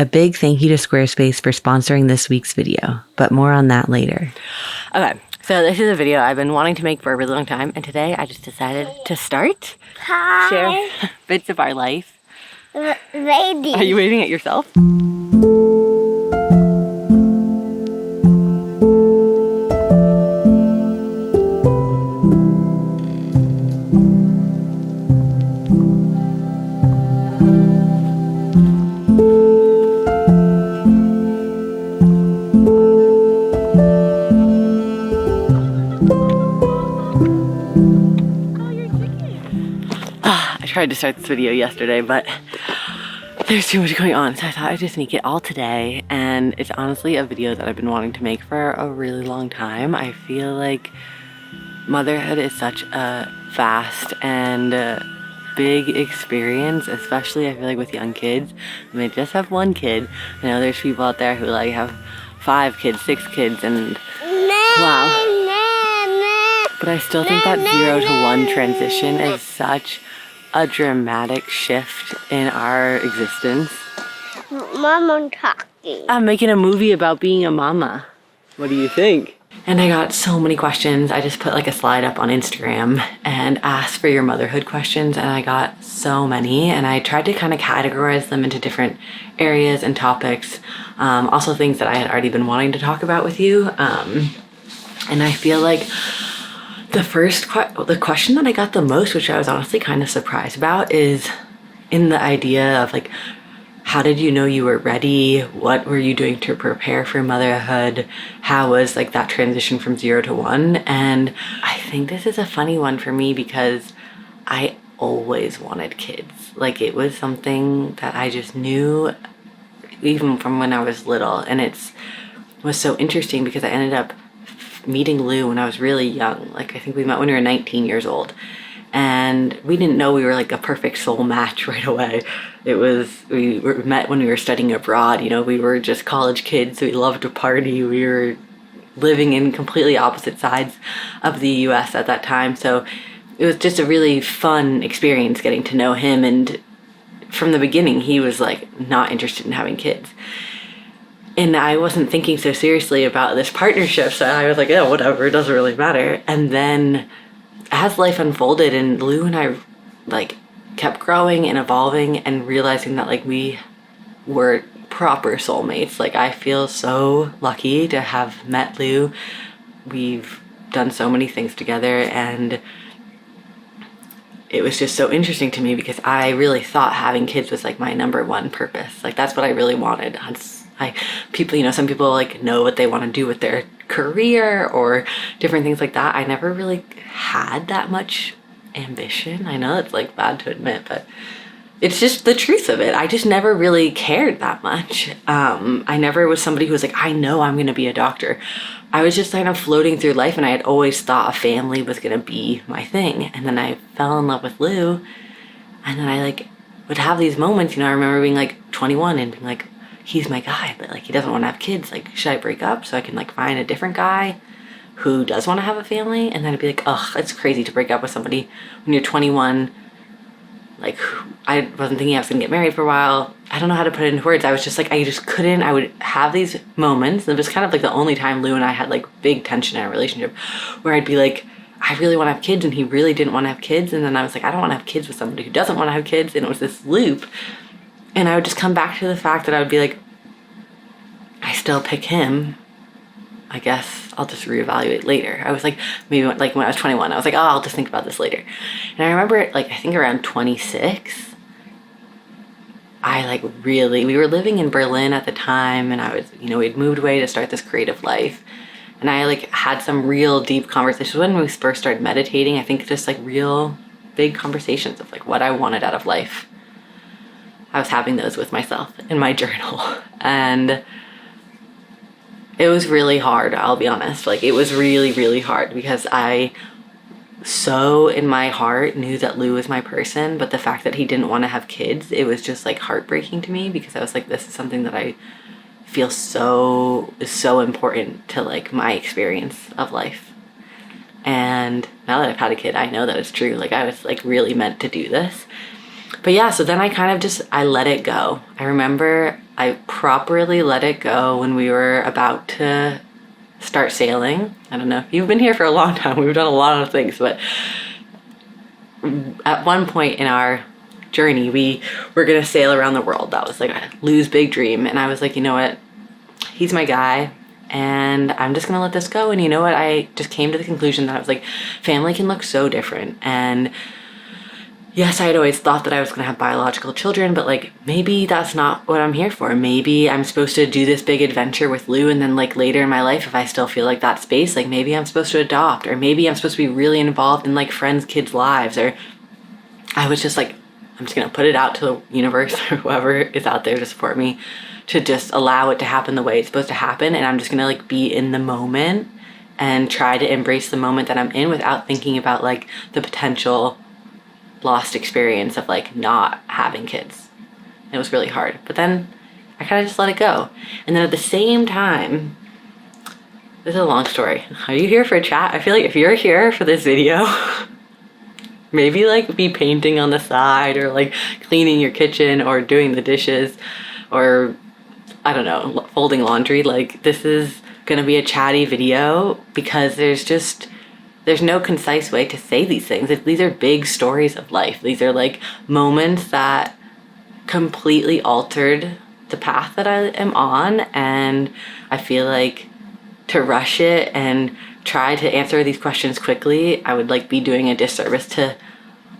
A big thank you to Squarespace for sponsoring this week's video, but more on that later. Okay, so this is a video I've been wanting to make for a really long time, and today I just decided to start. Hi. Share bits of our life. Lady. Are you waving at yourself? I tried to start this video yesterday, but there's too much going on, so I thought I'd just make it all today. And it's honestly a video that I've been wanting to make for a really long time. I feel like motherhood is such a fast and big experience, especially I feel like with young kids. I mean, just have one kid. I know there's people out there who like have 5 kids, 6 kids, and wow. But I still think that 0 to 1 transition is such a dramatic shift in our existence. Mama talking. I'm making a movie about being a mama. What do you think? And I got so many questions. I just put like a slide up on Instagram and asked for your motherhood questions, and I got so many, and I tried to kind of categorize them into different areas and topics. Also things that I had already been wanting to talk about with you. And I feel like the question that I got the most, which I was honestly kind of surprised about, is in the idea of like, how did you know you were ready? What were you doing to prepare for motherhood? How was like that transition from 0 to 1? And I think this is a funny one for me because I always wanted kids. Like, it was something that I just knew even from when I was little. And it was so interesting because I ended up meeting Lou when I was really young. Like, I think we met when we were 19 years old, and we didn't know we were like a perfect soul match right away. We met when we were studying abroad. You know, we were just college kids. We loved to party. We were living in completely opposite sides of the US at that time, so it was just a really fun experience getting to know him. And from the beginning, he was like not interested in having kids. And I wasn't thinking so seriously about this partnership, so I was like, yeah, whatever, it doesn't really matter. And then as life unfolded and Lou and I like kept growing and evolving and realizing that like we were proper soulmates. Like, I feel so lucky to have met Lou. We've done so many things together, and it was just so interesting to me because I really thought having kids was like my #1 purpose. Like, that's what I really wanted. People, you know, some people like know what they want to do with their career or different things like that. I never really had that much ambition. I know it's like bad to admit, but it's just the truth of it. I just never really cared that much. I never was somebody who was like, I know I'm going to be a doctor. I was just kind of floating through life, and I had always thought a family was going to be my thing. And then I fell in love with Lou, and then I like would have these moments, you know, I remember being like 21 and being like, he's my guy, but like he doesn't want to have kids. Like, should I break up so I can like find a different guy who does want to have a family? And then I'd be like, ugh, it's crazy to break up with somebody when you're 21. Like, I wasn't thinking I was gonna get married for a while. I don't know how to put it into words. I was just like, I just couldn't. I would have these moments. It was kind of like the only time Lou and I had like big tension in our relationship, where I'd be like, I really want to have kids, and he really didn't want to have kids. And then I was like, I don't want to have kids with somebody who doesn't want to have kids. And it was this loop. And I would just come back to the fact that I would be like, I still pick him. I guess I'll just reevaluate later. I was like, maybe like when I was 21, I was like, oh, I'll just think about this later. And I remember like, I think around 26, we were living in Berlin at the time, and I was, you know, we'd moved away to start this creative life. And I like had some real deep conversations when we first started meditating. I think just like real big conversations of like what I wanted out of life. I was having those with myself in my journal, and it was really hard, I'll be honest. Like, it was really, really hard because I so in my heart knew that Lou was my person, but the fact that he didn't want to have kids, it was just like heartbreaking to me, because I was like, this is something that I feel is so important to like my experience of life. And now that I've had a kid, I know that it's true. Like, I was like really meant to do this. But yeah, so then I kind of I let it go. I remember I properly let it go when we were about to start sailing. I don't know. You've been here for a long time. We've done a lot of things, but at one point in our journey, we were going to sail around the world. That was like Lou's big dream. And I was like, you know what? He's my guy. And I'm just going to let this go. And you know what? I just came to the conclusion that I was like, family can look so different. And yes, I had always thought that I was going to have biological children, but like maybe that's not what I'm here for. Maybe I'm supposed to do this big adventure with Lou, and then like later in my life, if I still feel like that space, like maybe I'm supposed to adopt, or maybe I'm supposed to be really involved in like friends' kids' lives. Or I was just like, I'm just going to put it out to the universe or whoever is out there to support me, to just allow it to happen the way it's supposed to happen. And I'm just going to like be in the moment and try to embrace the moment that I'm in without thinking about like the potential lost experience of like not having kids. It was really hard, but then I kind of just let it go. And then at the same time, this is a long story. Are you here for a chat? I feel like if you're here for this video, maybe like be painting on the side, or like cleaning your kitchen, or doing the dishes, or I don't know, folding laundry. Like this is gonna be a chatty video because there's no concise way to say these things. These are big stories of life. These are like moments that completely altered the path that I am on. And I feel like to rush it and try to answer these questions quickly, I would like be doing a disservice to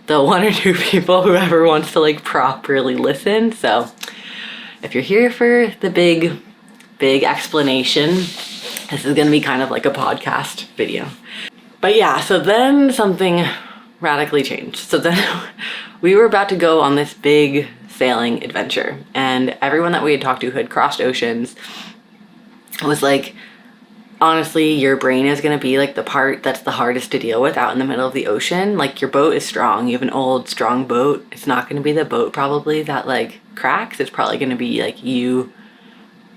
the one or two people, whoever wants to like properly listen. So if you're here for the big explanation, this is gonna be kind of like a podcast video. But yeah, so then something radically changed. So then we were about to go on this big sailing adventure, and everyone that we had talked to who had crossed oceans was like, honestly, your brain is going to be like the part that's the hardest to deal with out in the middle of the ocean. Like your boat is strong. You have an old, strong boat. It's not going to be the boat probably that like cracks. It's probably going to be like you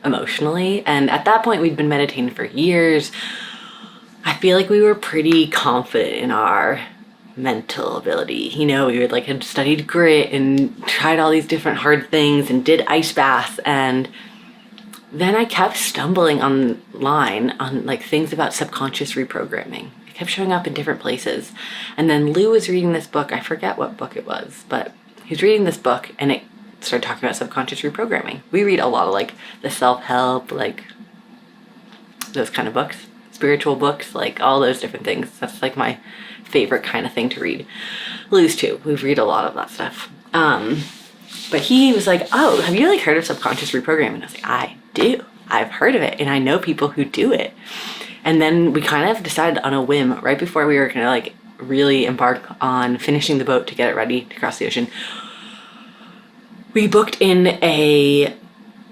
emotionally. And at that point, we'd been meditating for years. I feel like we were pretty confident in our mental ability. You know, we would like had studied grit and tried all these different hard things and did ice baths. And then I kept stumbling online on like things about subconscious reprogramming. It kept showing up in different places. And then Lou was reading this book. I forget what book it was, but he was reading this book and it started talking about subconscious reprogramming. We read a lot of like the self-help, like those kind of books. Spiritual books, like all those different things. That's like my favorite kind of thing to read. Lou's too. We read a lot of that stuff. But he was like, oh, have you like heard of subconscious reprogramming? And I was like, I do. I've heard of it and I know people who do it. And then we kind of decided on a whim right before we were gonna like really embark on finishing the boat to get it ready to cross the ocean. We booked in a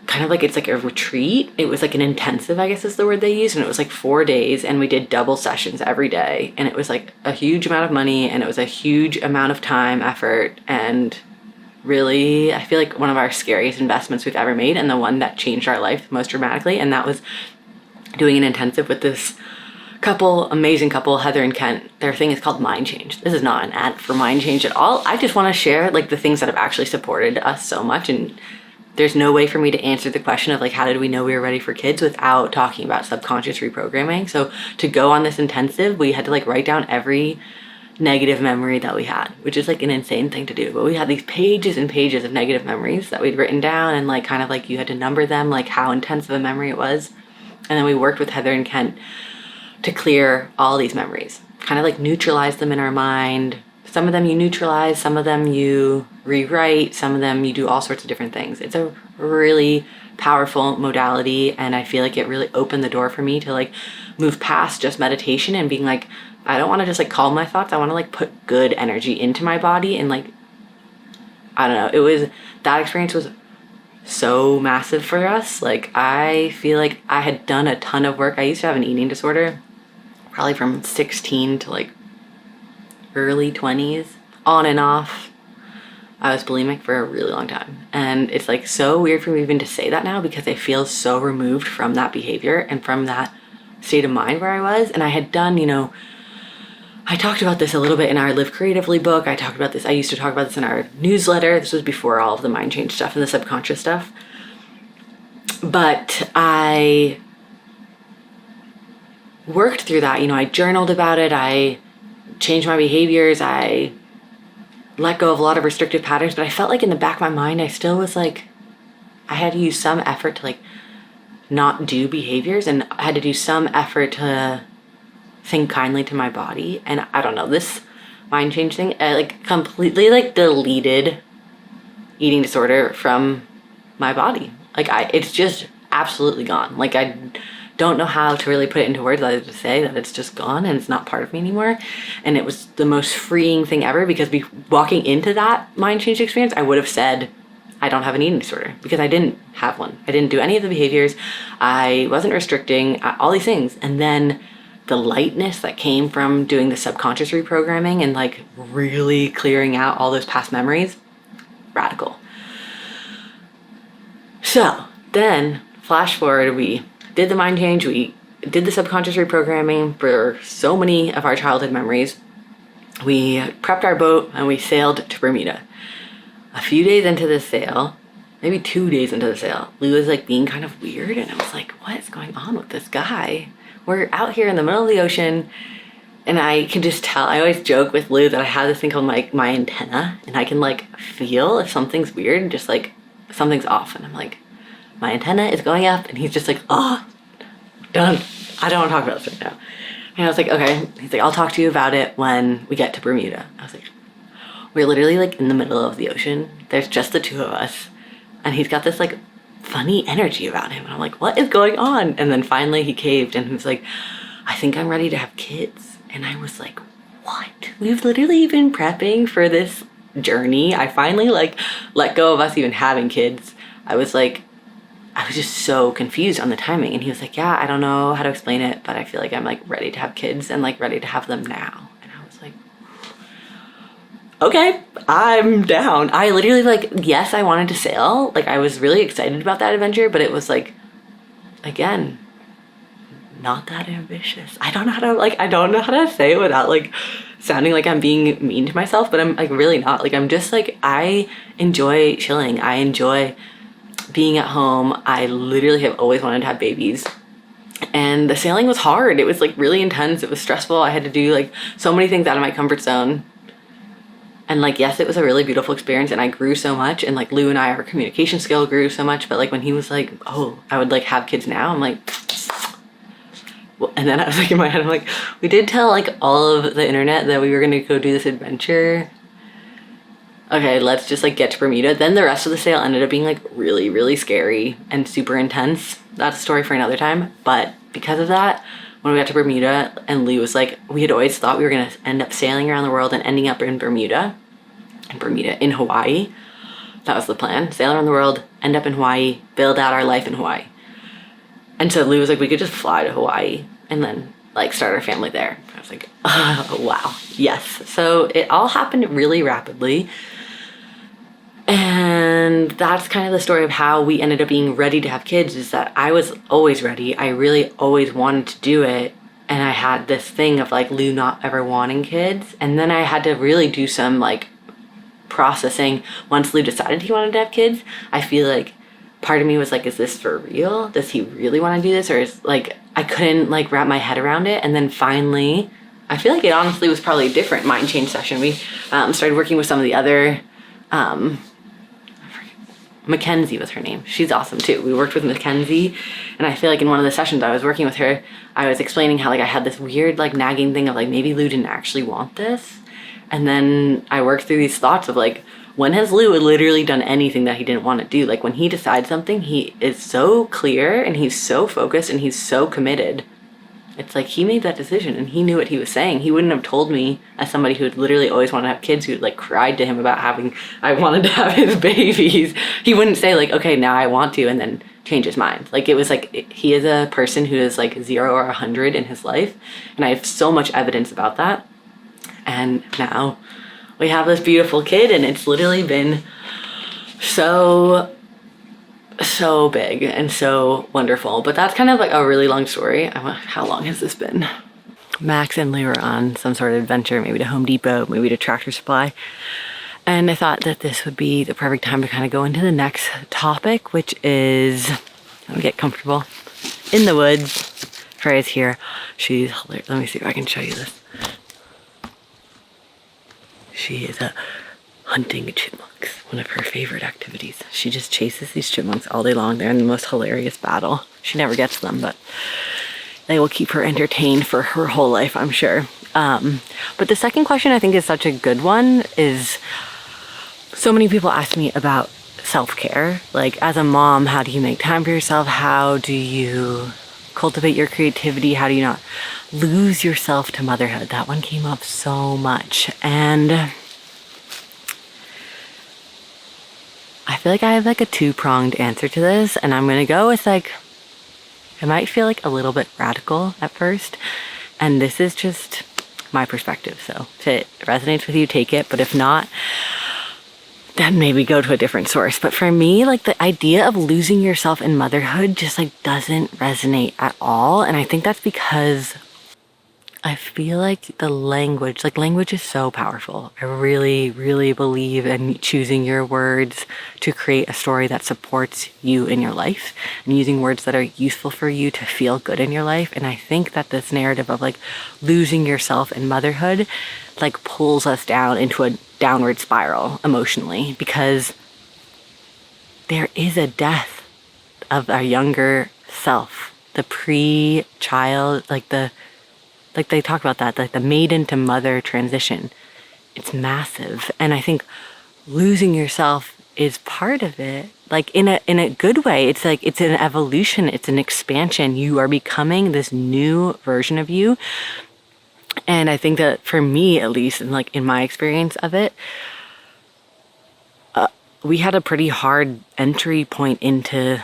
kind of like, it's like a retreat. It was like an intensive, I guess is the word they use. And it was like 4 days and we did double sessions every day. And it was like a huge amount of money and it was a huge amount of time, effort, and really, I feel like one of our scariest investments we've ever made, and the one that changed our life most dramatically. And that was doing an intensive with this amazing couple, Heather and Kent. Their thing is called Mind Change. This is not an ad for Mind Change at all. I just want to share like the things that have actually supported us so much. And there's no way for me to answer the question of like, how did we know we were ready for kids without talking about subconscious reprogramming? So to go on this intensive, we had to like write down every negative memory that we had, which is like an insane thing to do. But we had these pages and pages of negative memories that we'd written down, and like kind of like you had to number them, like how intense of a memory it was. And then we worked with Heather and Kent to clear all these memories, kind of like neutralize them in our mind. Some of them you neutralize, some of them you rewrite, some of them you do all sorts of different things. It's a really powerful modality, and I feel like it really opened the door for me to like move past just meditation and being like, I don't want to just like calm my thoughts. I want to like put good energy into my body. And like, I don't know, that experience was so massive for us. Like, I feel like I had done a ton of work. I used to have an eating disorder, probably from 16 to like early 20s, on and off. I was bulimic for a really long time. And it's like so weird for me even to say that now, because I feel so removed from that behavior and from that state of mind where I was. And I had done, you know, I talked about this a little bit in our Live Creatively book. I used to talk about this in our newsletter. This was before all of the mind change stuff and the subconscious stuff. But I worked through that. I journaled about it. I changed my behaviors. I let go of a lot of restrictive patterns, but I felt like in the back of my mind, I still was like, I had to use some effort to like not do behaviors, and I had to do some effort to think kindly to my body. And I don't know, this mind change thing, I like completely like deleted eating disorder from my body. Like it's just absolutely gone. Like I don't know how to really put it into words other than to say that it's just gone and it's not part of me anymore. And it was the most freeing thing ever, because walking into that mind change experience, I would have said, I don't have an eating disorder, because I didn't have one. I didn't do any of the behaviors. I wasn't restricting, all these things. And then the lightness that came from doing the subconscious reprogramming and like really clearing out all those past memories, radical. So then flash forward, we did the mind change, we did the subconscious reprogramming for so many of our childhood memories. We prepped our boat and we sailed to Bermuda. A few days into the sail, maybe 2 days into the sail, Lou was like being kind of weird, and I was like, what is going on with this guy? We're out here in the middle of the ocean, and I can just tell. I always joke with Lou that I have this thing called my antenna, and I can like feel if something's weird, just like something's off, and I'm like, my antenna is going up, and he's just like, oh, done. I don't want to talk about this right now. And I was like, okay. He's like, I'll talk to you about it when we get to Bermuda. I was like, we're literally like in the middle of the ocean. There's just the two of us, and he's got this like funny energy about him. And I'm like, what is going on? And then finally he caved and he was like, I think I'm ready to have kids. And I was like, what? We've literally been prepping for this journey. I finally like let go of us even having kids. I was just so confused on the timing. And he was like, yeah, I don't know how to explain it, but I feel like I'm like ready to have kids and like ready to have them now. And I was like, okay, I'm down. I literally like, yes, I wanted to sail. Like I was really excited about that adventure, but it was like, again, not that ambitious. I don't know how to say it without like sounding like I'm being mean to myself, but I'm like really not. Like I'm just like, I enjoy chilling. I enjoy being at home. I literally have always wanted to have babies. And the sailing was hard. It was like really intense. It was stressful. I had to do like so many things out of my comfort zone. And like, yes, it was a really beautiful experience, and I grew so much, and like Lou and I, our communication skill grew so much. But like when he was like, oh, I would like have kids now, I'm like, well, and then I was like in my head, I'm like, we did tell like all of the internet that we were gonna go do this adventure. Okay, let's just like get to Bermuda. Then the rest of the sail ended up being like really, really scary and super intense. That's a story for another time. But because of that, when we got to Bermuda, and Lou was like, we had always thought we were gonna end up sailing around the world and ending up in Hawaii. That was the plan. Sail around the world, end up in Hawaii, build out our life in Hawaii. And so Lou was like, we could just fly to Hawaii and then like start our family there. I was like, oh, wow, yes. So it all happened really rapidly. And that's kind of the story of how we ended up being ready to have kids, is that I was always ready. I really always wanted to do it. And I had this thing of like Lou not ever wanting kids. And then I had to really do some like processing. Once Lou decided he wanted to have kids, I feel like part of me was like, is this for real? Does he really want to do this? Or is like, I couldn't like wrap my head around it. And then finally, I feel like it honestly was probably a different mind change session. We started working with some of the other, Mackenzie was her name. She's awesome too. We worked with Mackenzie, and I feel like in one of the sessions I was working with her, I was explaining how like I had this weird like nagging thing of like maybe Lou didn't actually want this. And then I worked through these thoughts of like, when has Lou literally done anything that he didn't want to do? Like when he decides something, he is so clear and he's so focused and he's so committed. It's like he made that decision and he knew what he was saying. He wouldn't have told me, as somebody who had literally always wanted to have kids, who had like cried to him about I wanted to have his babies. He wouldn't say like, okay, now I want to, and then change his mind. Like it was like, he is a person who is like 0 or 100 in his life. And I have so much evidence about that. And now we have this beautiful kid, and it's literally been so big and so wonderful. But that's kind of like a really long story. How long has this been? Max and Lou were on some sort of adventure, maybe to Home Depot, maybe to Tractor Supply. And I thought that this would be the perfect time to kind of go into the next topic, which is, let me get comfortable, in the woods. Freya's here. She's hilarious. Let me see if I can show you this. She is hunting chipmunks, one of her favorite activities. She just chases these chipmunks all day long. They're in the most hilarious battle. She never gets them, but they will keep her entertained for her whole life, I'm sure. But the second question I think is such a good one is, so many people ask me about self-care. Like, as a mom, how do you make time for yourself? How do you cultivate your creativity? How do you not lose yourself to motherhood? That one came up so much. And I feel like I have like a two-pronged answer to this. And I'm going to go with like, it might feel like a little bit radical at first. And this is just my perspective. So if it resonates with you, take it. But if not, then maybe go to a different source. But for me, like, the idea of losing yourself in motherhood just like doesn't resonate at all. And I think that's because I feel like language is so powerful. I really, really believe in choosing your words to create a story that supports you in your life and using words that are useful for you to feel good in your life. And I think that this narrative of like losing yourself in motherhood like pulls us down into a downward spiral emotionally, because there is a death of our younger self, the pre-child, like they talk about that, like the maiden to mother transition. It's massive. And I think losing yourself is part of it. Like in a good way. It's like, it's an evolution. It's an expansion. You are becoming this new version of you. And I think that for me, at least, and like in my experience of it, we had a pretty hard entry point into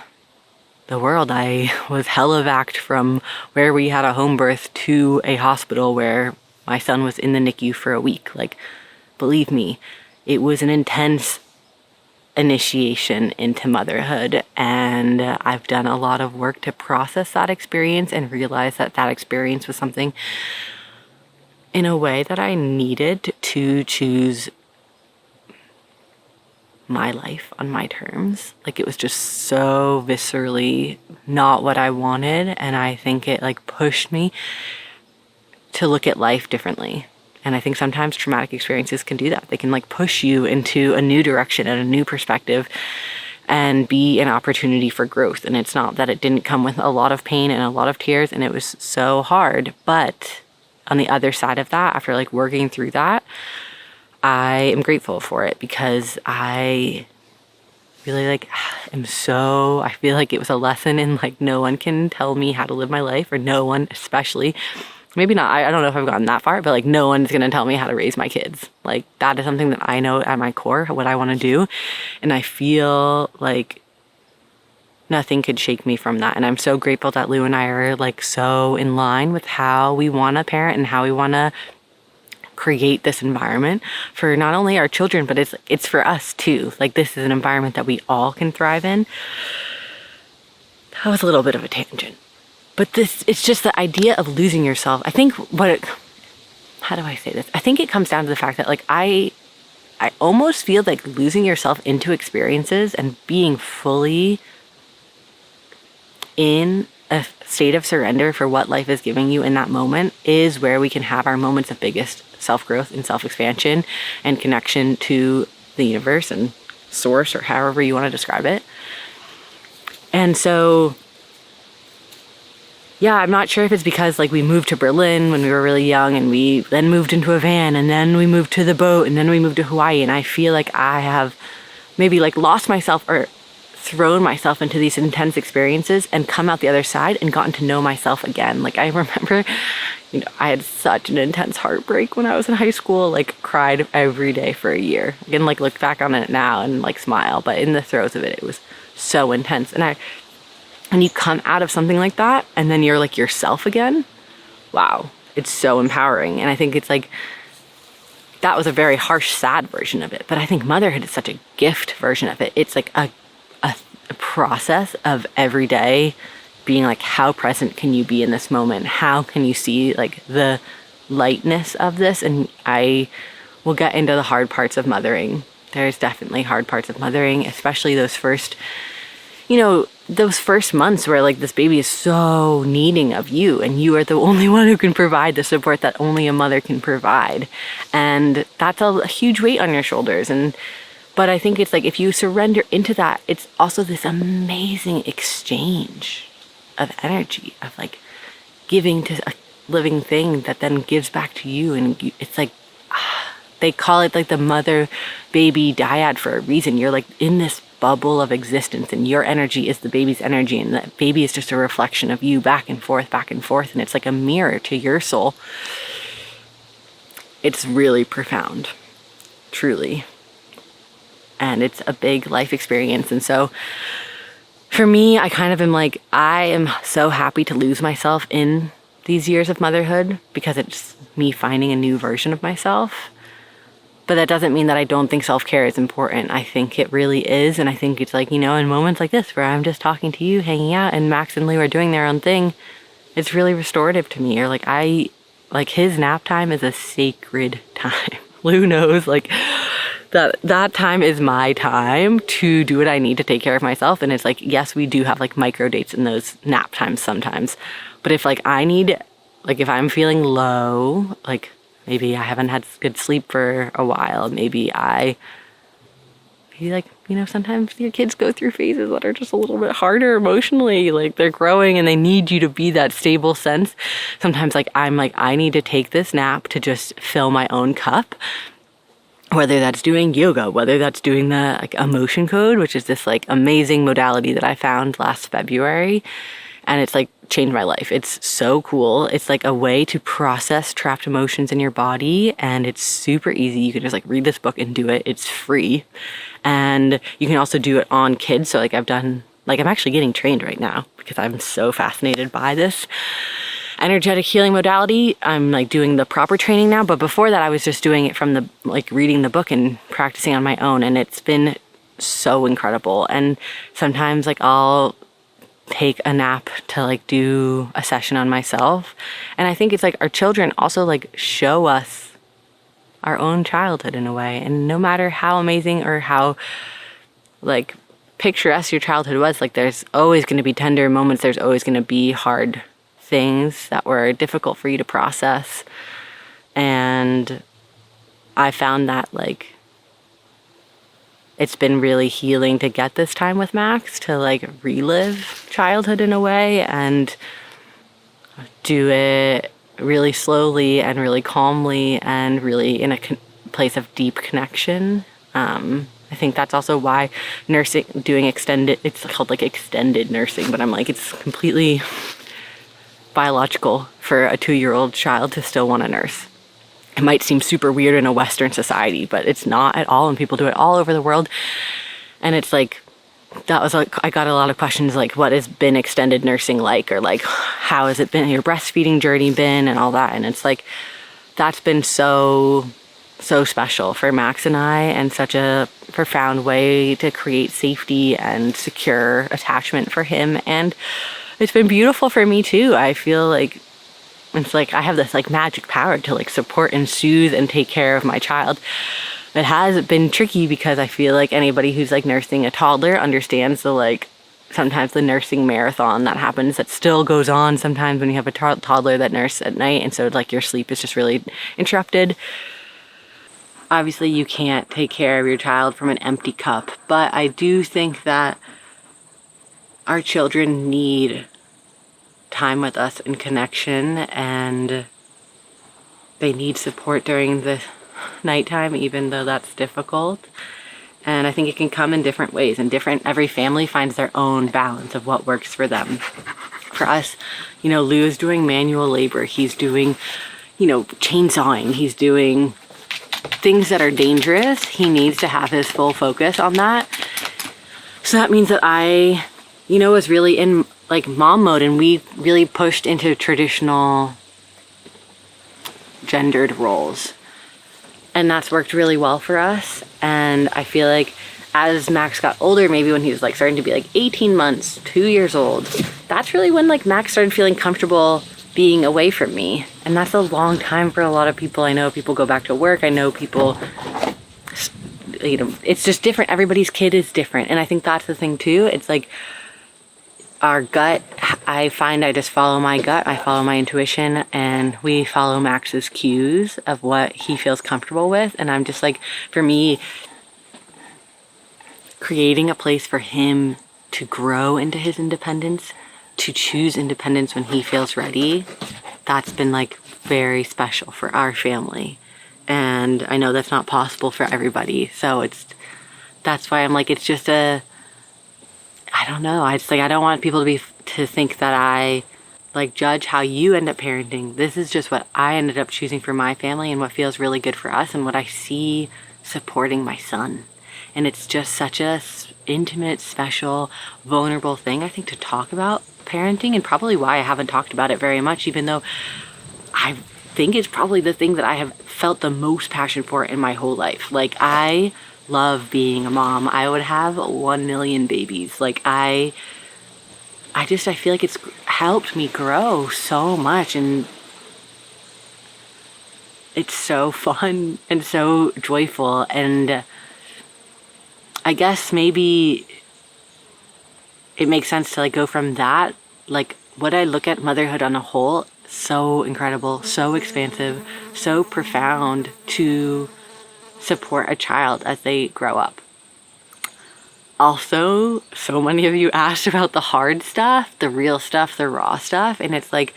the world. I was hell-evac'd from where we had a home birth to a hospital where my son was in the NICU for a week. Like, believe me, it was an intense initiation into motherhood, and I've done a lot of work to process that experience and realize that that experience was something in a way that I needed to choose my life on my terms. Like, it was just so viscerally not what I wanted, and I think it like pushed me to look at life differently. And I think sometimes traumatic experiences can do that. They can like push you into a new direction and a new perspective and be an opportunity for growth. And it's not that it didn't come with a lot of pain and a lot of tears, and it was so hard, but on the other side of that, after like working through that, I am grateful for it, because I really like I feel like it was a lesson in like, no one can tell me how to live my life, or no one, especially, maybe not, I don't know if I've gotten that far, but like no one's going to tell me how to raise my kids. Like, that is something that I know at my core, what I want to do. And I feel like nothing could shake me from that. And I'm so grateful that Lou and I are like so in line with how we want to parent and how we want to create this environment for not only our children, but it's for us too. Like, this is an environment that we all can thrive in. That was a little bit of a tangent. But it's just the idea of losing yourself. I think how do I say this? I think it comes down to the fact that like I almost feel like losing yourself into experiences and being fully in a state of surrender for what life is giving you in that moment is where we can have our moments of biggest self-growth and self-expansion and connection to the universe and source, or however you want to describe it. And so, yeah, I'm not sure if it's because like we moved to Berlin when we were really young, and we then moved into a van, and then we moved to the boat, and then we moved to Hawaii. And I feel like I have maybe like lost myself or thrown myself into these intense experiences and come out the other side and gotten to know myself again. Like, I remember, I had such an intense heartbreak when I was in high school, like cried every day for a year. I can like look back on it now and like smile, but in the throes of it, it was so intense. And you come out of something like that and then you're like yourself again. Wow. It's so empowering. And I think it's like, that was a very harsh, sad version of it. But I think motherhood is such a gift version of it. It's like a process of every day being like, how present can you be in this moment? How can you see like the lightness of this? And I will get into the hard parts of mothering. There's definitely hard parts of mothering, especially those first, those first months where like this baby is so needing of you, and you are the only one who can provide the support that only a mother can provide. And that's a huge weight on your shoulders. But I think it's like, if you surrender into that, it's also this amazing exchange of energy, of like giving to a living thing that then gives back to you. And it's like, they call it like the mother baby dyad for a reason. You're like in this bubble of existence, and your energy is the baby's energy, and that baby is just a reflection of you, back and forth, and it's like a mirror to your soul. It's really profound, truly. And it's a big life experience. And so for me, I kind of am like, I am so happy to lose myself in these years of motherhood, because it's me finding a new version of myself. But that doesn't mean that I don't think self-care is important. I think it really is. And I think it's like, in moments like this where I'm just talking to you, hanging out, and Max and Lou are doing their own thing, it's really restorative to me. Or like his nap time is a sacred time. Lou knows like that time is my time to do what I need to take care of myself. And it's like, yes, we do have like micro dates in those nap times sometimes. But if like if I'm feeling low, like maybe I haven't had good sleep for a while, sometimes your kids go through phases that are just a little bit harder emotionally. Like they're growing and they need you to be that stable sense. Sometimes I need to take this nap to just fill my own cup. Whether that's doing yoga, whether that's doing the like emotion code, which is this like amazing modality that I found last February. And it's like changed my life. It's so cool. It's like a way to process trapped emotions in your body. And it's super easy. You can just like read this book and do it. It's free. And you can also do it on kids. So like I'm actually getting trained right now because I'm so fascinated by this energetic healing modality. I'm like doing the proper training now, but before that I was just doing it from the like reading the book and practicing on my own, and it's been so incredible. And sometimes like I'll take a nap to like do a session on myself, and I think it's like our children also like show us our own childhood in a way. And no matter how amazing or how like picturesque your childhood was, like there's always going to be tender moments, there's always going to be hard things that were difficult for you to process. And I found that like it's been really healing to get this time with Max to like relive childhood in a way and do it really slowly and really calmly and really in a place of deep connection. I think that's also why nursing, doing extended, it's called like extended nursing, but I'm like, it's completely biological for a 2-year-old child to still want to nurse. It might seem super weird in a Western society, but it's not at all, and people do it all over the world. And it's like, that was like, I got a lot of questions like, what has been extended nursing like? Or like, how has it been, your breastfeeding journey been, and all that. And it's like, that's been so special for Max and I, and such a profound way to create safety and secure attachment for him. And it's been beautiful for me too. I feel like it's like I have this like magic power to like support and soothe and take care of my child. It has been tricky because I feel like anybody who's like nursing a toddler understands the like sometimes the nursing marathon that happens, that still goes on sometimes when you have a toddler that nurses at night, and so like your sleep is just really interrupted. Obviously you can't take care of your child from an empty cup, but I do think that our children need time with us and connection, and they need support during the nighttime, even though that's difficult. And I think it can come in different ways, and every family finds their own balance of what works for them. For us, Lou is doing manual labor. He's doing, chainsawing. He's doing things that are dangerous. He needs to have his full focus on that. So that means that I was really in like mom mode, and we really pushed into traditional gendered roles. And that's worked really well for us. And I feel like as Max got older, maybe when he was like starting to be like 18 months, 2 years old, that's really when like Max started feeling comfortable being away from me. And that's a long time for a lot of people. I know people go back to work. I know people, you know, it's just different. Everybody's kid is different. And I think that's the thing too. It's like our gut, I find I just follow my gut. I follow my intuition, and we follow Max's cues of what he feels comfortable with. And I'm just like, for me, creating a place for him to grow into his independence, to choose independence when he feels ready, that's been like very special for our family. And I know that's not possible for everybody. So that's why I'm like, it's just I don't know. I just like, I don't want people to think that I like judge how you end up parenting. This is just what I ended up choosing for my family and what feels really good for us and what I see supporting my son. And it's just such a intimate, special, vulnerable thing, I think, to talk about parenting, and probably why I haven't talked about it very much, even though I think it's probably the thing that I have felt the most passion for in my whole life. Like, I love being a mom. I would have 1 million babies. Like, I feel like it's helped me grow so much, and it's so fun and so joyful. And I guess maybe it makes sense to like go from that, like what I look at motherhood on a whole, so incredible, so expansive, so profound, to support a child as they grow up. Also, so many of you asked about the hard stuff, the real stuff, the raw stuff, and it's like,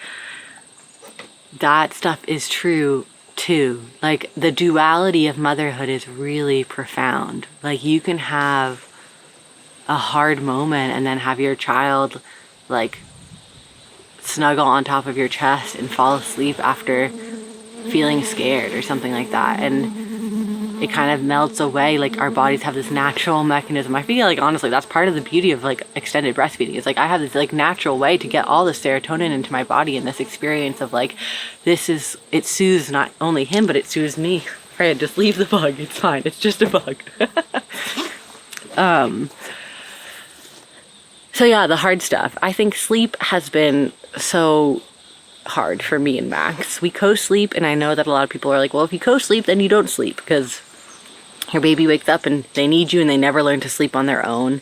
that stuff is true too. Like, the duality of motherhood is really profound. Like, you can have a hard moment and then have your child like snuggle on top of your chest and fall asleep after feeling scared or something like that, and it kind of melts away. Like, our bodies have this natural mechanism. I feel like, honestly, that's part of the beauty of like extended breastfeeding. It's like I have this like natural way to get all the serotonin into my body, and this experience of like, it soothes not only him, but it soothes me. Freya, just leave the bug, it's fine, it's just a bug. So yeah, the hard stuff. I think sleep has been so hard for me and Max. We co-sleep, and I know that a lot of people are like, well, if you co-sleep, then you don't sleep, because your baby wakes up and they need you and they never learn to sleep on their own.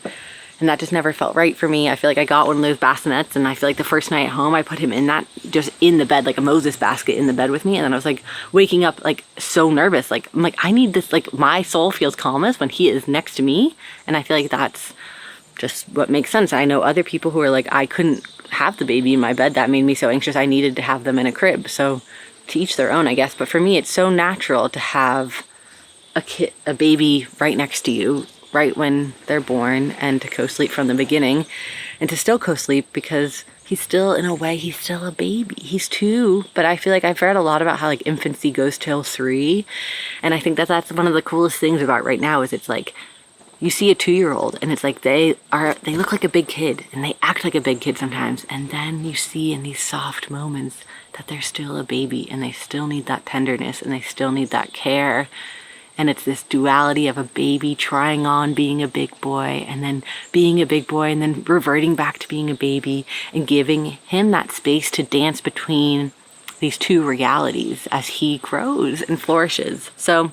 And that just never felt right for me. I feel like I got one of those bassinets, and I feel like the first night at home, I put him in that, just in the bed, like a Moses basket in the bed with me. And then I was like waking up like so nervous. Like, I'm like, I need this, like my soul feels calmest when he is next to me. And I feel like that's just what makes sense. I know other people who are like, I couldn't have the baby in my bed. That made me so anxious. I needed to have them in a crib. So to each their own, I guess. But for me, it's so natural to have a baby right next to you, right when they're born, and to co-sleep from the beginning, and to still co-sleep, because he's still, in a way, he's still a baby. He's 2, but I feel like I've read a lot about how like infancy goes till 3. And I think that that's one of the coolest things about right now, is it's like, you see a 2-year-old and it's like they look like a big kid and they act like a big kid sometimes. And then you see in these soft moments that they're still a baby, and they still need that tenderness, and they still need that care. And it's this duality of a baby trying on being a big boy, and then being a big boy, and then reverting back to being a baby, and giving him that space to dance between these two realities as he grows and flourishes. So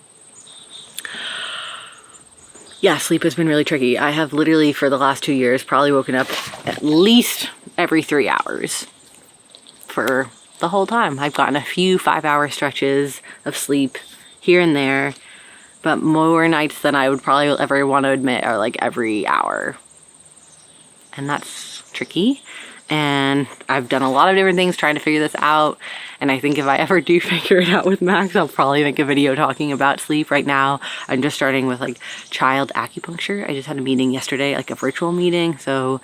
yeah, sleep has been really tricky. I have literally, for the last 2 years, probably woken up at least every 3 hours for the whole time. I've gotten a few 5-hour stretches of sleep here and there, but more nights than I would probably ever want to admit are like every hour. And that's tricky. And I've done a lot of different things trying to figure this out. And I think if I ever do figure it out with Max, I'll probably make a video talking about sleep. Right now, I'm just starting with like child acupuncture. I just had a meeting yesterday, like a virtual meeting. So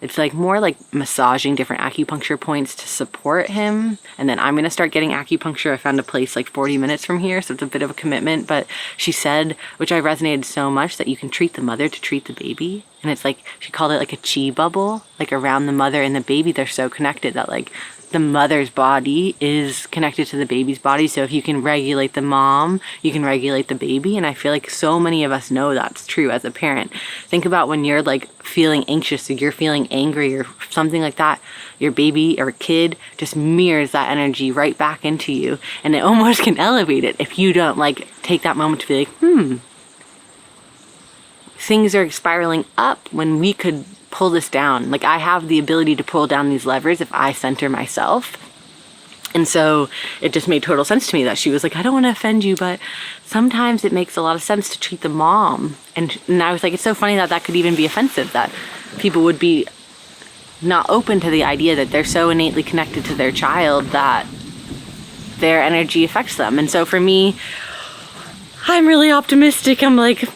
it's like more like massaging different acupuncture points to support him. And then I'm going to start getting acupuncture. I found a place like 40 minutes from here, so it's a bit of a commitment. But she said, which I resonated so much, that you can treat the mother to treat the baby. And it's like, she called it like a chi bubble, like around the mother and the baby. They're so connected that like the mother's body is connected to the baby's body. So if you can regulate the mom, you can regulate the baby. And I feel like so many of us know that's true as a parent. Think about when you're like feeling anxious or you're feeling angry or something like that, your baby or kid just mirrors that energy right back into you, and it almost can elevate it if you don't like take that moment to be like, things are spiraling up when we could pull this down. Like, I have the ability to pull down these levers if I center myself. And so it just made total sense to me that she was like, I don't want to offend you, but sometimes it makes a lot of sense to treat the mom. And I was like, it's so funny that that could even be offensive, that people would be not open to the idea that they're so innately connected to their child that their energy affects them. And so for me, I'm really optimistic. I'm like,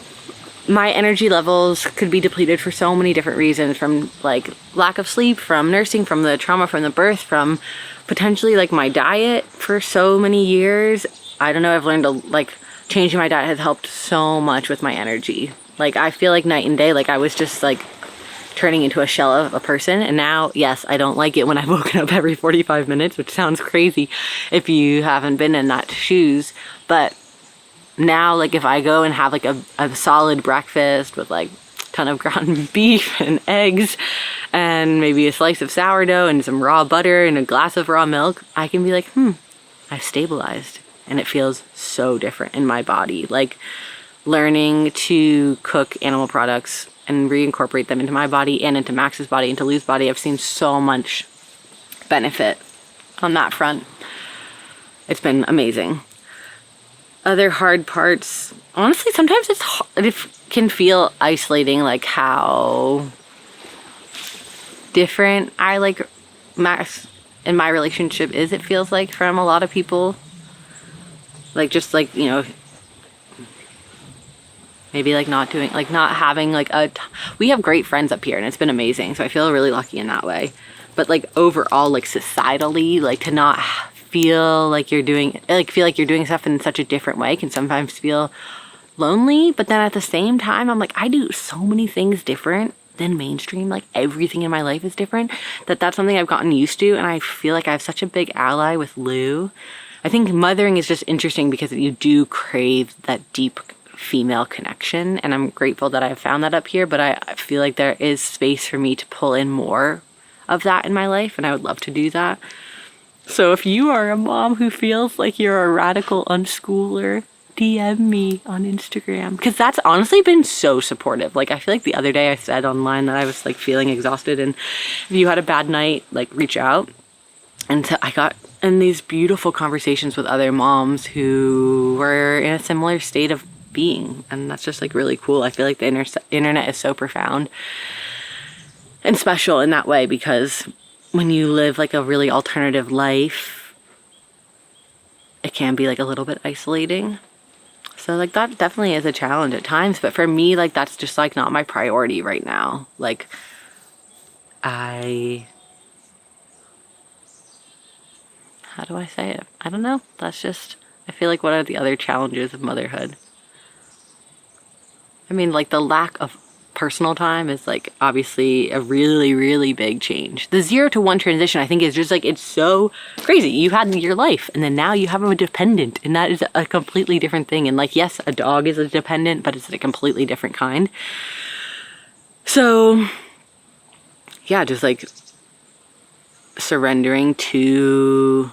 my energy levels could be depleted for so many different reasons, from like lack of sleep, from nursing, from the trauma from the birth, from potentially like my diet for so many years. I don't know, I've learned to like changing my diet has helped so much with my energy. Like, I feel like night and day, like I was just like turning into a shell of a person. And now, yes, I don't like it when I've woken up every 45 minutes, which sounds crazy if you haven't been in that shoes. But now, like, if I go and have like a solid breakfast with like a ton of ground beef and eggs and maybe a slice of sourdough and some raw butter and a glass of raw milk, I can be like, I've stabilized. And it feels so different in my body. Like, learning to cook animal products and reincorporate them into my body and into Max's body, into Lou's body, I've seen so much benefit on that front. It's been amazing. Other hard parts, honestly, sometimes it can feel isolating, like how different I like Max in my relationship is, it feels like, from a lot of people. Like, just like, you know, maybe like not having like we have great friends up here and it's been amazing, so I feel really lucky in that way. But like overall, like societally, like to not feel like you're doing stuff in such a different way can sometimes feel lonely. But then at the same time, I'm like, I do so many things different than mainstream. Like, everything in my life is different, that's something I've gotten used to. And I feel like I have such a big ally with Lou. I think mothering is just interesting because you do crave that deep female connection, and I'm grateful that I've found that up here. But I feel like there is space for me to pull in more of that in my life, and I would love to do that. So if you are a mom who feels like you're a radical unschooler, DM me on Instagram, because that's honestly been so supportive. Like, I feel like the other day I said online that I was like feeling exhausted, and if you had a bad night, like, reach out. And so I got in these beautiful conversations with other moms who were in a similar state of being, and that's just like really cool. I feel like the internet is so profound and special in that way, because when you live like a really alternative life, it can be like a little bit isolating. So like that definitely is a challenge at times, but for me, like, that's just like not my priority right now. Like, how do I say it? I don't know. That's just, I feel like, what are the other challenges of motherhood? I mean, like, the lack of personal time is like obviously a really, really big change. The 0 to 1 transition, I think, is just like, it's so crazy. You had your life and then now you have a dependent, and that is a completely different thing. And like, yes, a dog is a dependent, but it's a completely different kind. So yeah, just like surrendering to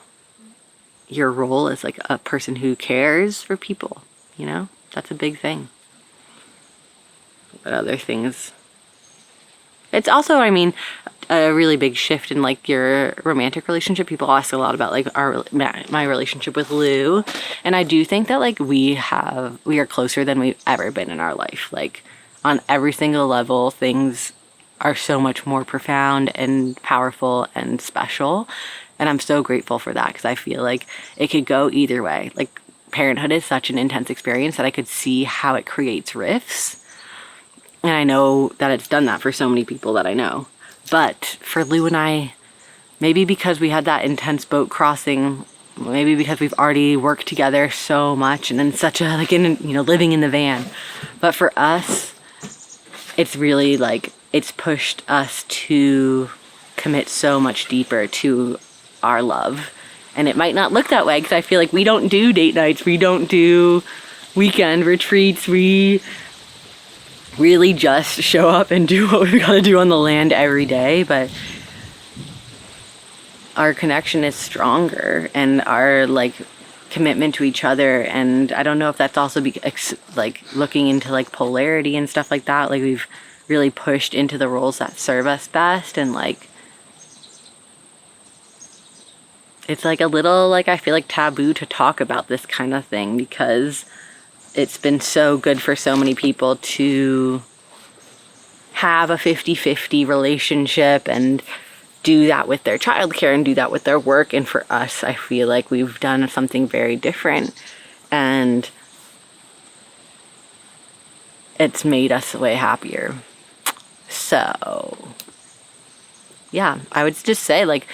your role as like a person who cares for people, you know, that's a big thing. But other things, it's also, I mean, a really big shift in like your romantic relationship. People ask a lot about like my relationship with Lou, and I do think that like we are closer than we've ever been in our life. Like, on every single level, things are so much more profound and powerful and special, and I'm so grateful for that, because I feel like it could go either way. Like, parenthood is such an intense experience that I could see how it creates rifts. And I know that it's done that for so many people that I know. But for Lou and I, maybe because we had that intense boat crossing, maybe because we've already worked together so much and in such a, like, in, you know, living in the van. But for us, it's really like, it's pushed us to commit so much deeper to our love. And it might not look that way because I feel like we don't do date nights. We don't do weekend retreats. We really just show up and do what we've got to do on the land every day. But our connection is stronger, and our like commitment to each other. And I don't know if that's also like looking into like polarity and stuff like that. Like we've really pushed into the roles that serve us best, and like it's like a little like I feel like taboo to talk about this kind of thing because it's been so good for so many people to have a 50-50 relationship and do that with their childcare and do that with their work. And for us, I feel like we've done something very different, and it's made us way happier. So yeah, I would just say like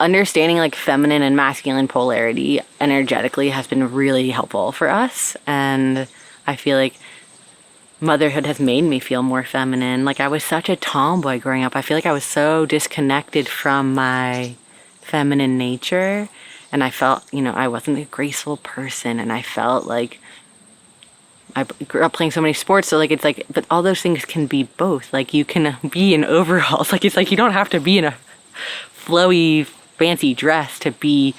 understanding like feminine and masculine polarity energetically has been really helpful for us. And I feel like motherhood has made me feel more feminine. Like I was such a tomboy growing up. I feel like I was so disconnected from my feminine nature, and I felt, I wasn't a graceful person, and I felt like I grew up playing so many sports, so like it's like, but all those things can be both. Like you can be in overalls, like it's like you don't have to be in a flowy fancy dress to be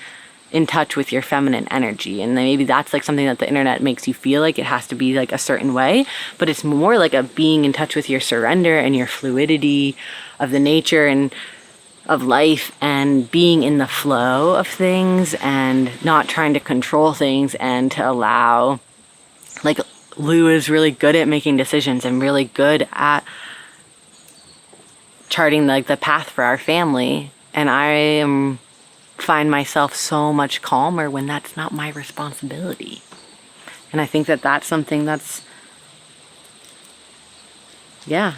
in touch with your feminine energy. And then maybe that's like something that the internet makes you feel like it has to be like a certain way, but it's more like a being in touch with your surrender and your fluidity of the nature and of life, and being in the flow of things and not trying to control things, and to allow, like Lou is really good at making decisions and really good at charting like the path for our family. And I find myself so much calmer when that's not my responsibility. And I think that that's something that's, yeah,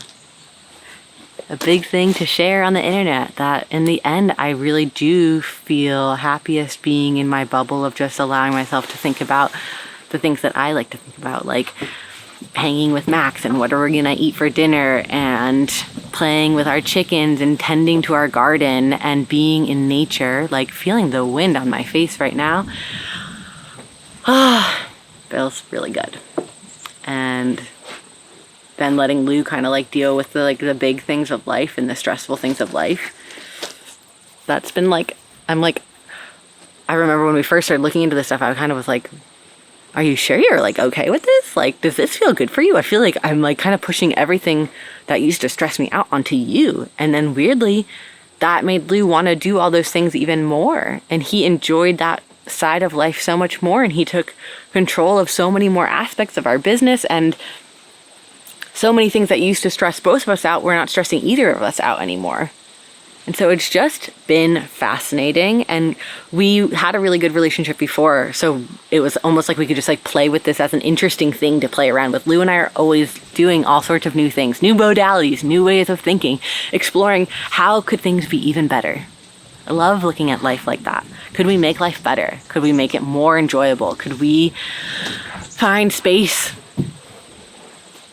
a big thing to share on the internet, that in the end, I really do feel happiest being in my bubble of just allowing myself to think about the things that I like to think about, like hanging with Max and what are we gonna eat for dinner, and playing with our chickens and tending to our garden and being in nature, like feeling the wind on my face right now. Feels really good. And then letting Lou kind of like deal with the big things of life and the stressful things of life. That's been like, I remember when we first started looking into this stuff, I kind of was like, are you sure you're like okay with this? Like, does this feel good for you? I feel like I'm like kind of pushing everything that used to stress me out onto you. And then weirdly, that made Lou want to do all those things even more. And he enjoyed that side of life so much more. And he took control of so many more aspects of our business, and so many things that used to stress both of us out, we're not stressing either of us out anymore. And so it's just been fascinating, and we had a really good relationship before, so it was almost like we could just like play with this as an interesting thing to play around with. Lou and I are always doing all sorts of new things, new modalities, new ways of thinking, exploring how could things be even better. I love looking at life like that. Could we make life better? Could we make it more enjoyable? Could we find space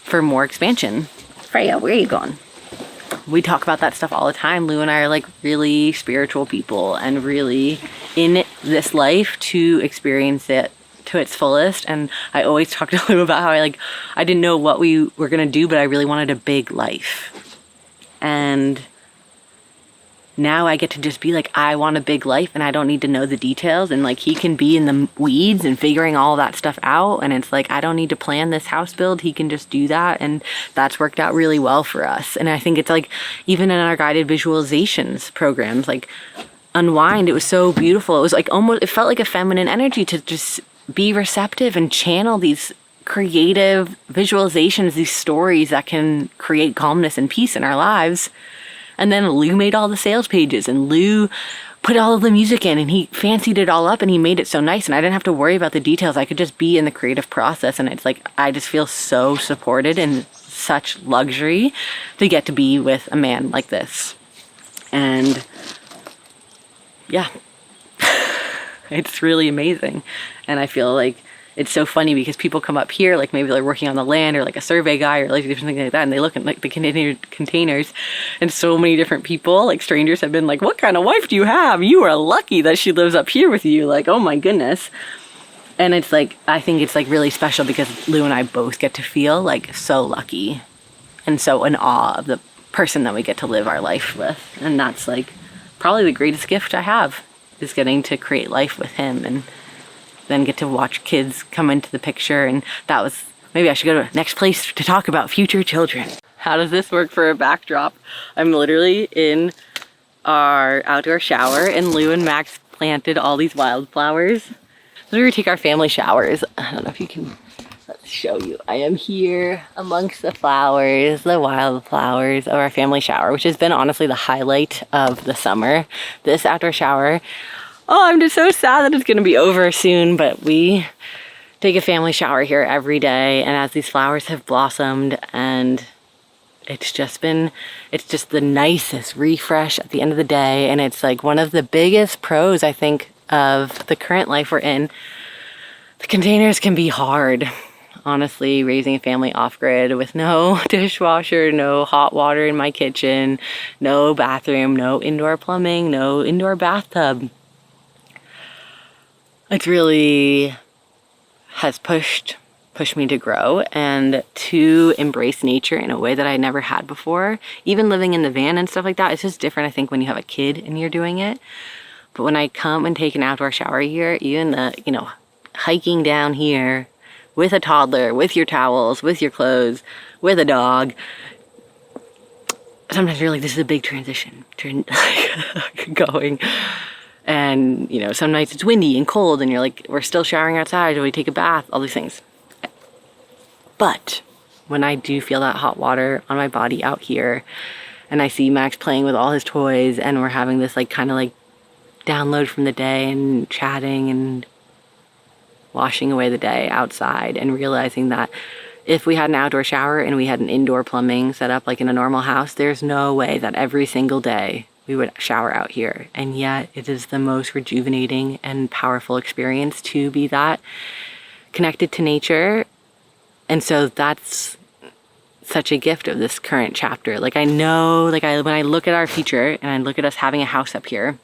for more expansion? Freya, where are you going? We talk about that stuff all the time. Lou and I are like really spiritual people and really in this life to experience it to its fullest. And I always talk to Lou about how I didn't know what we were going to do, but I really wanted a big life. And now I get to just be like, I want a big life, and I don't need to know the details. And like, he can be in the weeds and figuring all that stuff out. And it's like, I don't need to plan this house build. He can just do that. And that's worked out really well for us. And I think it's like, even in our guided visualizations programs, like Unwind, it was so beautiful. It was like almost, it felt like a feminine energy to just be receptive and channel these creative visualizations, these stories that can create calmness and peace in our lives. And then Lou made all the sales pages, and Lou put all of the music in, and he fancied it all up, and he made it so nice, and I didn't have to worry about the details. I could just be in the creative process, and it's like, I just feel so supported and such luxury to get to be with a man like this. And yeah, it's really amazing. And I feel like it's so funny because people come up here, like maybe they're working on the land or like a survey guy or like something like that, and they look at like the containers, and so many different people, like strangers, have been like, what kind of wife do you have? You are lucky that she lives up here with you. Like, oh my goodness. And it's like, I think it's like really special because Lou and I both get to feel like so lucky and so in awe of the person that we get to live our life with. And that's like probably the greatest gift I have, is getting to create life with him and then get to watch kids come into the picture. And that was, maybe I should go to the next place to talk about future children. How does this work for a backdrop? I'm literally in our outdoor shower, and Lou and Max planted all these wildflowers. So we take our family showers. I don't know if you can, let's show you. I am here amongst the flowers, the wildflowers of our family shower, which has been honestly the highlight of the summer. This outdoor shower. Oh, I'm just so sad that it's gonna be over soon, but we take a family shower here every day, and as these flowers have blossomed, and it's just the nicest refresh at the end of the day. And it's like one of the biggest pros, I think, of the current life we're in. The containers can be hard. Honestly, raising a family off-grid with no dishwasher, no hot water in my kitchen, no bathroom, no indoor plumbing, no indoor bathtub. It really has pushed me to grow and to embrace nature in a way that I never had before. Even living in the van and stuff like that, it's just different, I think, when you have a kid and you're doing it. But when I come and take an outdoor shower here, even the, hiking down here with a toddler, with your towels, with your clothes, with a dog, sometimes you're like, this is a big transition. Going. And, some nights it's windy and cold and you're like, we're still showering outside, do we take a bath? All these things. But when I do feel that hot water on my body out here, and I see Max playing with all his toys, and we're having this kind of download from the day and chatting and washing away the day outside, and realizing that if we had an outdoor shower and we had an indoor plumbing set up like in a normal house, there's no way that every single day we would shower out here. And yet it is the most rejuvenating and powerful experience to be that connected to nature. And so that's such a gift of this current chapter. I know, when I look at our future and I look at us having a house up here,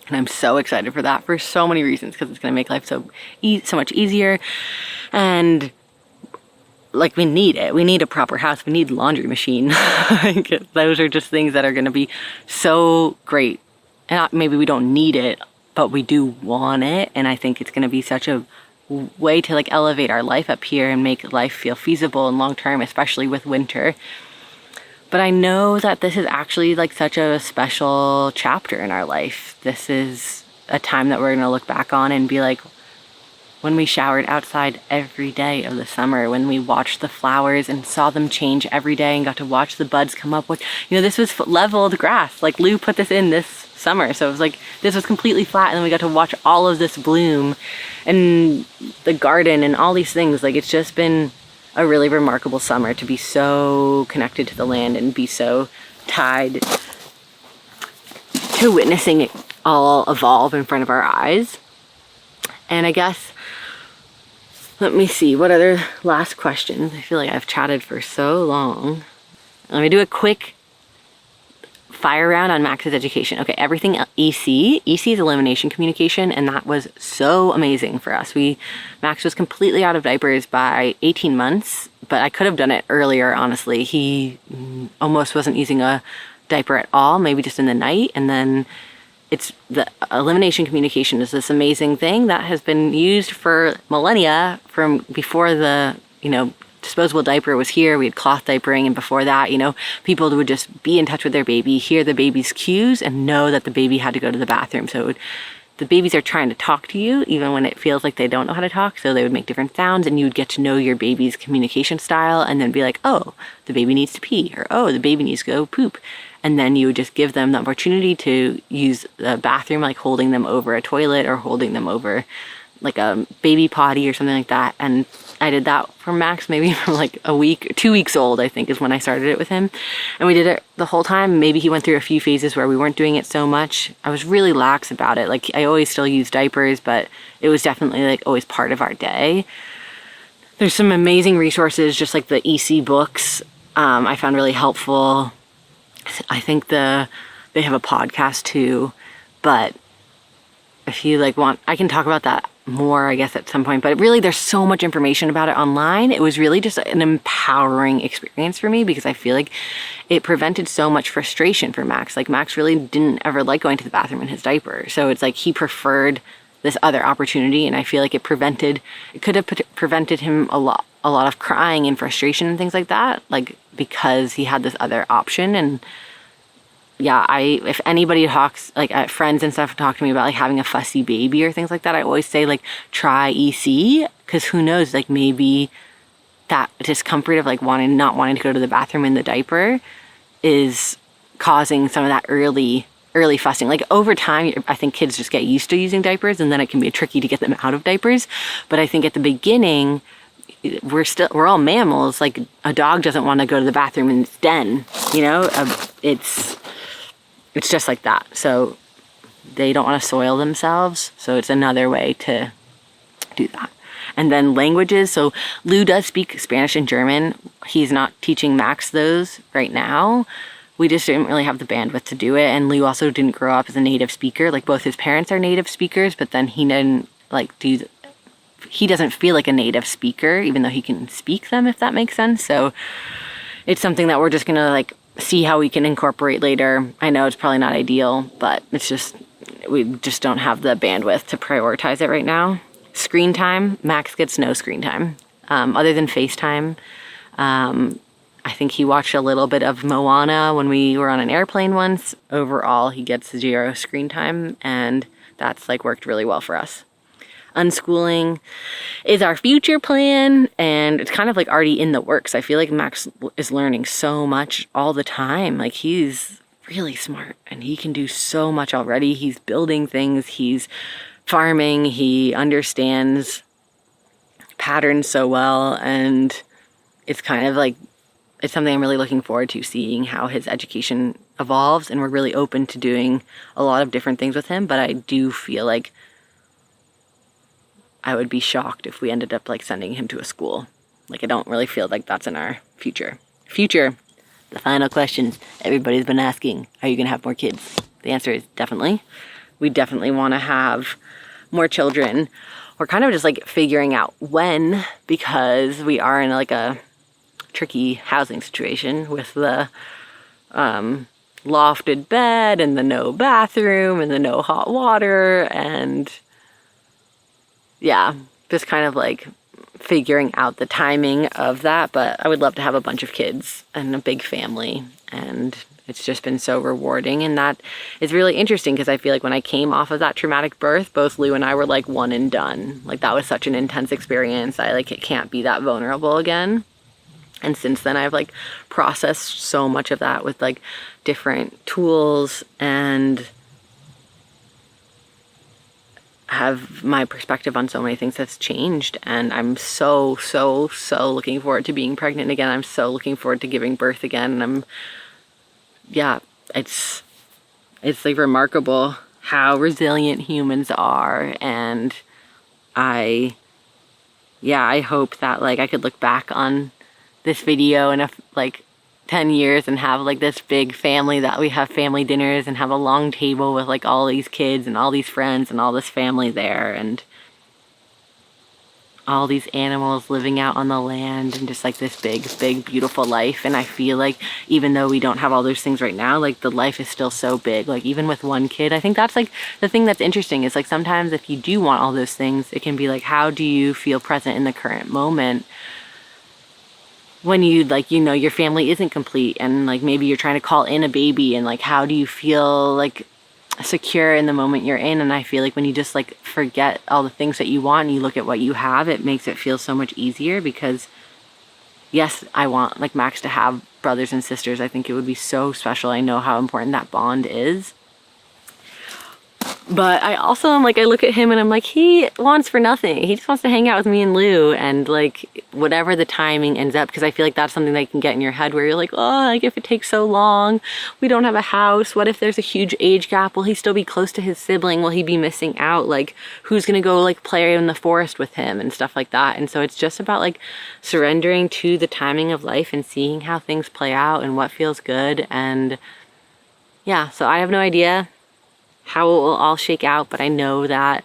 and I'm so excited for that for so many reasons, because it's going to make life so much easier. And we need it. We need a proper house. We need a laundry machine. Those are just things that are going to be so great. And maybe we don't need it, but we do want it. And I think it's going to be such a way to elevate our life up here and make life feel feasible and long term, especially with winter. But I know that this is actually such a special chapter in our life. This is a time that we're going to look back on and be like, when we showered outside every day of the summer, when we watched the flowers and saw them change every day and got to watch the buds come up with, this was leveled grass. Lou put this in this summer. So it was this was completely flat, and then we got to watch all of this bloom and the garden and all these things. It's just been a really remarkable summer to be so connected to the land and be so tied to witnessing it all evolve in front of our eyes. And I guess, let me see, what other last questions? I feel like I've chatted for so long. Let me do a quick fire round on Max's education. Okay, everything EC. EC is elimination communication, and that was so amazing for us. Max was completely out of diapers by 18 months, but I could have done it earlier, honestly. He almost wasn't using a diaper at all, maybe just in the night. And then the elimination communication is this amazing thing that has been used for millennia, from before the, disposable diaper was here. We had cloth diapering, and before that, people would just be in touch with their baby, hear the baby's cues, and know that the baby had to go to the bathroom. So the babies are trying to talk to you, even when it feels like they don't know how to talk. So they would make different sounds, and you would get to know your baby's communication style, and then be like, oh, the baby needs to pee, or oh, the baby needs to go poop. And then you would just give them the opportunity to use the bathroom, holding them over a toilet or holding them over a baby potty or something like that. And I did that for Max maybe from like a week, 2 weeks old, I think is when I started it with him. And we did it the whole time. Maybe he went through a few phases where we weren't doing it so much. I was really lax about it. Like I always still use diapers, but it was definitely like always part of our day. There's some amazing resources, just like the EC books. I found really helpful. I think they have a podcast too, but if you like want, I can talk about that more, I guess, at some point, but really there's so much information about it online. It was really just an empowering experience for me because I feel like it prevented so much frustration for Max. Like Max really didn't ever like going to the bathroom in his diaper. So it's like he preferred this other opportunity, and I feel like it could have prevented him a lot of crying and frustration and things like that, like because he had this other option. And yeah, if anybody talks, like friends and stuff talk to me about like having a fussy baby or things like that, I always say like try EC, because who knows, like maybe that discomfort of like not wanting to go to the bathroom in the diaper is causing some of that early fussing. Like over time, I think kids just get used to using diapers, and then it can be tricky to get them out of diapers. But I think at the beginning, we're all mammals. Like a dog doesn't want to go to the bathroom in its den, you know. It's just like that. So they don't want to soil themselves. So it's another way to do that. And then languages. So Lou does speak Spanish and German. He's not teaching Max those right now. We just didn't really have the bandwidth to do it. And Lou also didn't grow up as a native speaker. Like both his parents are native speakers, but then he didn't he doesn't feel like a native speaker, even though he can speak them, if that makes sense. So it's something that we're just going to like see how we can incorporate later. I know it's probably not ideal, but it's just, we just don't have the bandwidth to prioritize it right now. Screen time, Max gets no screen time, other than FaceTime. I think he watched a little bit of Moana when we were on an airplane once. Overall, he gets 0 screen time, and that's like worked really well for us. Unschooling is our future plan, and it's kind of like already in the works. I feel like Max is learning so much all the time. Like he's really smart and he can do so much already. He's building things, he's farming, he understands patterns so well, and it's kind of like, it's something I'm really looking forward to, seeing how his education evolves. And we're really open to doing a lot of different things with him, but I do feel like I would be shocked if we ended up like sending him to a school. Like I don't really feel like that's in our future. The final questions everybody's been asking: are you gonna have more kids? The answer is definitely. We definitely want to have more children. We're kind of just like figuring out when, because we are in like a tricky housing situation with the lofted bed and the no bathroom and the no hot water, and yeah, just kind of like figuring out the timing of that. But I would love to have a bunch of kids and a big family, and it's just been so rewarding. And that is really interesting because I feel like when I came off of that traumatic birth, both Lou and I were like one and done. Like that was such an intense experience. It can't be that vulnerable again. And since then I've like processed so much of that with like different tools, and have my perspective on so many things that's changed. And I'm so looking forward to being pregnant again. I'm so looking forward to giving birth again. And it's like remarkable how resilient humans are. And I hope that like I could look back on this video in 10 years and have like this big family, that we have family dinners and have a long table with like all these kids and all these friends and all this family there, and all these animals living out on the land, and just like this big beautiful life. And I feel like even though we don't have all those things right now, like the life is still so big. Like even with one kid, I think that's like the thing that's interesting is like sometimes if you do want all those things, it can be like, how do you feel present in the current moment when you like, you know, your family isn't complete, and like maybe you're trying to call in a baby, and like how do you feel like secure in the moment you're in? And I feel like when you just like forget all the things that you want and you look at what you have, it makes it feel so much easier. Because yes, I want like Max to have brothers and sisters. I think it would be so special. I know how important that bond is. But I also am like, I look at him and I'm like, he wants for nothing. He just wants to hang out with me and Lou, and like whatever the timing ends up, because I feel like that's something that you can get in your head where you're like, oh, like if it takes so long, we don't have a house. What if there's a huge age gap? Will he still be close to his sibling? Will he be missing out? Like who's going to go like play in the forest with him and stuff like that. And so it's just about like surrendering to the timing of life and seeing how things play out and what feels good. And yeah, so I have no idea how it will all shake out, but I know that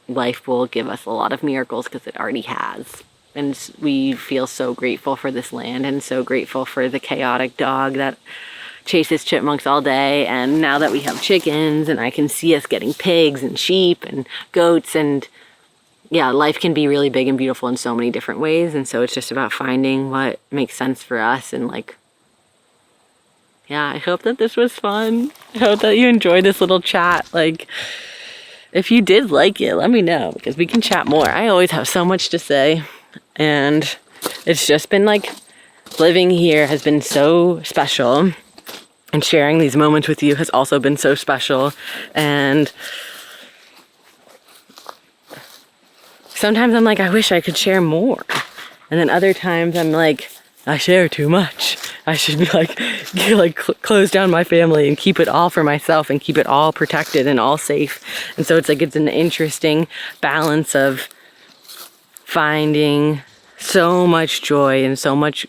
life will give us a lot of miracles because it already has. And we feel so grateful for this land and so grateful for the chaotic dog that chases chipmunks all day. And now that we have chickens and I can see us getting pigs and sheep and goats, and yeah, life can be really big and beautiful in so many different ways. And so it's just about finding what makes sense for us. And like, yeah, I hope that this was fun. I hope that you enjoyed this little chat. Like, if you did like it, let me know, because we can chat more. I always have so much to say. And it's just been like, living here has been so special. And sharing these moments with you has also been so special. And sometimes I'm like, I wish I could share more. And then other times I'm like, I share too much. I should be like close down my family and keep it all for myself and keep it all protected and all safe. And so it's like, it's an interesting balance of finding so much joy and so much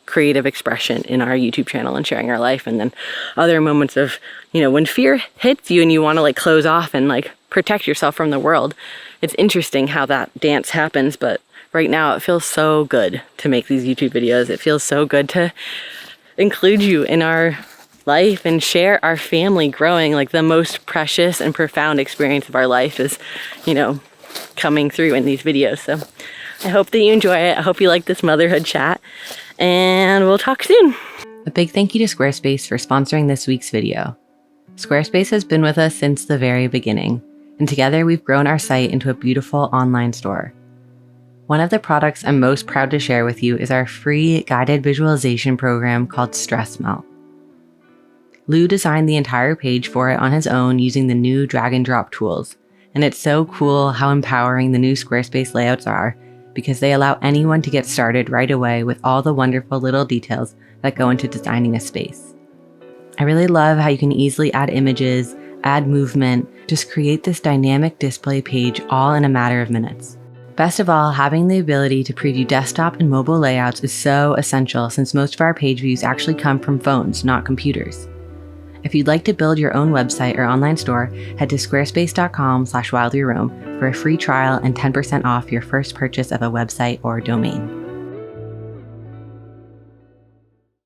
creative expression in our YouTube channel and sharing our life. And then other moments of, you know, when fear hits you and you want to like close off and like protect yourself from the world. It's interesting how that dance happens, but right now it feels so good to make these YouTube videos. It feels so good to include you in our life and share our family growing. Like the most precious and profound experience of our life is, you know, coming through in these videos. So I hope that you enjoy it. I hope you like this motherhood chat, and we'll talk soon. A big thank you to Squarespace for sponsoring this week's video. Squarespace has been with us since the very beginning, and together we've grown our site into a beautiful online store. One of the products I'm most proud to share with you is our free guided visualization program called Stress Melt. Lou designed the entire page for it on his own using the new drag and drop tools, and it's so cool how empowering the new Squarespace layouts are, because they allow anyone to get started right away with all the wonderful little details that go into designing a space. I really love how you can easily add images, add movement, just create this dynamic display page all in a matter of minutes. Best of all, having the ability to preview desktop and mobile layouts is so essential, since most of our page views actually come from phones, not computers. If you'd like to build your own website or online store, head to squarespace.com/wildlyroam for a free trial and 10% off your first purchase of a website or domain.